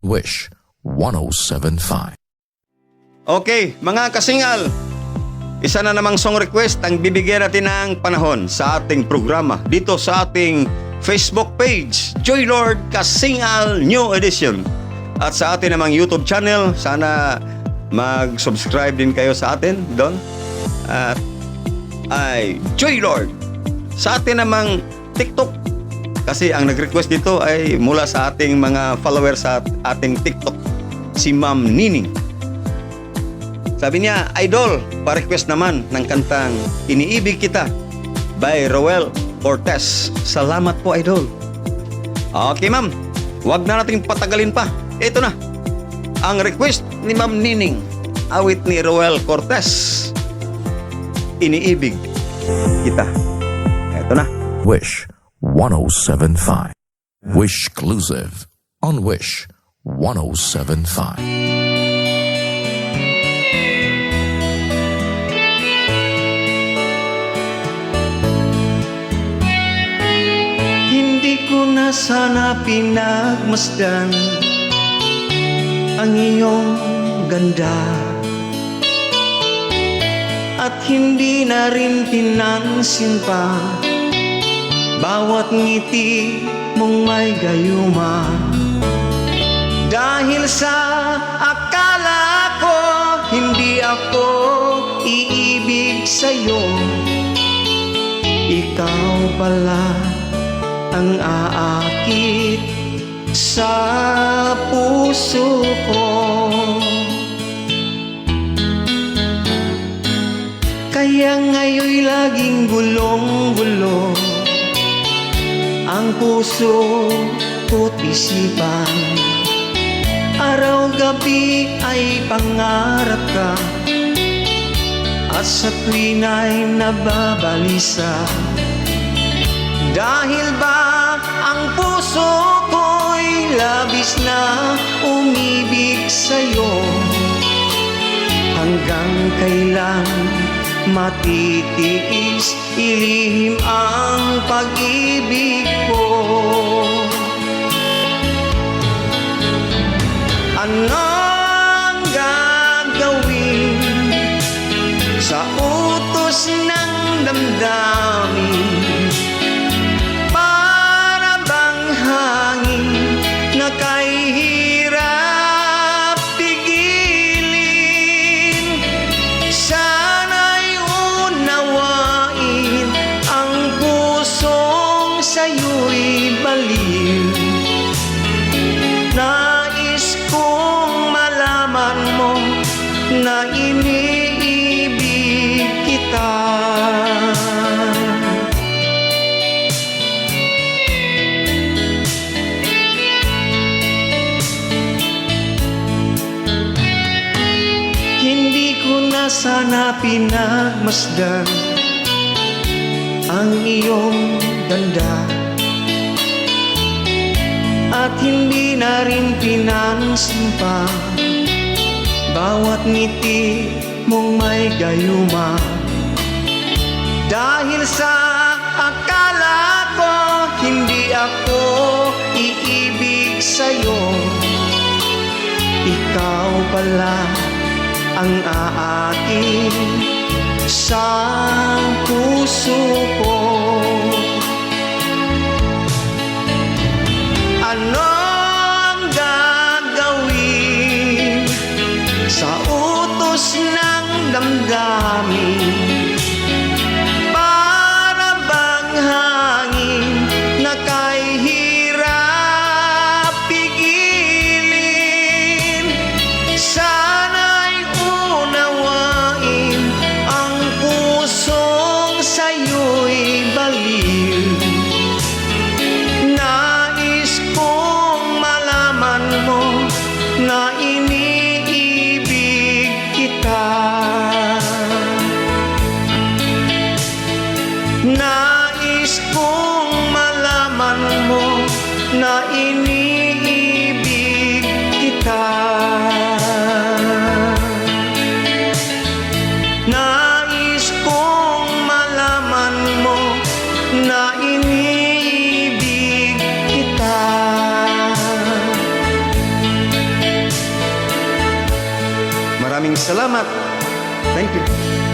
Wish 1075. Okay, mga kasingal, isa na namang song request ang bibigyan natin ng panahon sa ating programa dito sa ating Facebook page, Joy Lord Kasingal New Edition. At sa atin namang YouTube channel, sana mag-subscribe din kayo sa atin doon. At ay Joy Lord. Sa atin namang TikTok, kasi ang nag-request dito ay mula sa ating mga followers sa ating TikTok, si Ma'am Nining. Sabi niya, Idol, pa-request naman ng kantang Iniibig Kita by Roel Cortez. Salamat po, Idol. Okay, ma'am. Huwag na nating patagalin pa. Ito na. Ang request ni Ma'am Nining. Awit ni Roel Cortez. Iniibig Kita. Ito na. Wish 1075. Wish exclusive on Wish 1075. Hindi ko na sana pinagmasdan ang iyong ganda, at hindi na rin pinansin pa bawat ngiti mong may gayuma. Dahil sa akala ko hindi ako iibig sa'yo, ikaw pala ang aakit sa puso ko. Kaya ngayon'y laging gulong-gulo ang puso ko't isipan. Araw-gabi ay pangarap ka, at sa tuwin ay nababalisa. Dahil ba ang puso ko'y labis na umibig sa'yo, hanggang kailan matitiis ilihim ang pag-ibig ko? Anong gagawin sa utos ng damdamin? Para bang hangin na kahirap pigilin? Sana'y unawain ang pusong sa'yo'y baliw. Nais kong malaman mo na iniibig kita. Hindi ko na sana pinagmasdan ang iyong ganda, at hindi na rin pinansin pa bawat ngiti mong may gayuma. Dahil sa akala ko hindi ako iibig sa'yo, ikaw pala ang aakin sa puso ko. Anong gagawin sa utos ng damdamin? Para bang hangin na kahirap pigilin? Sana'y unawain ang pusong sa'yo'y baliw. Nais kong malaman mo na iniibig kita. Nais kong malaman mo na iniibig kita. Nais kong malaman mo na iniibig kita. Maraming salamat. Thank you.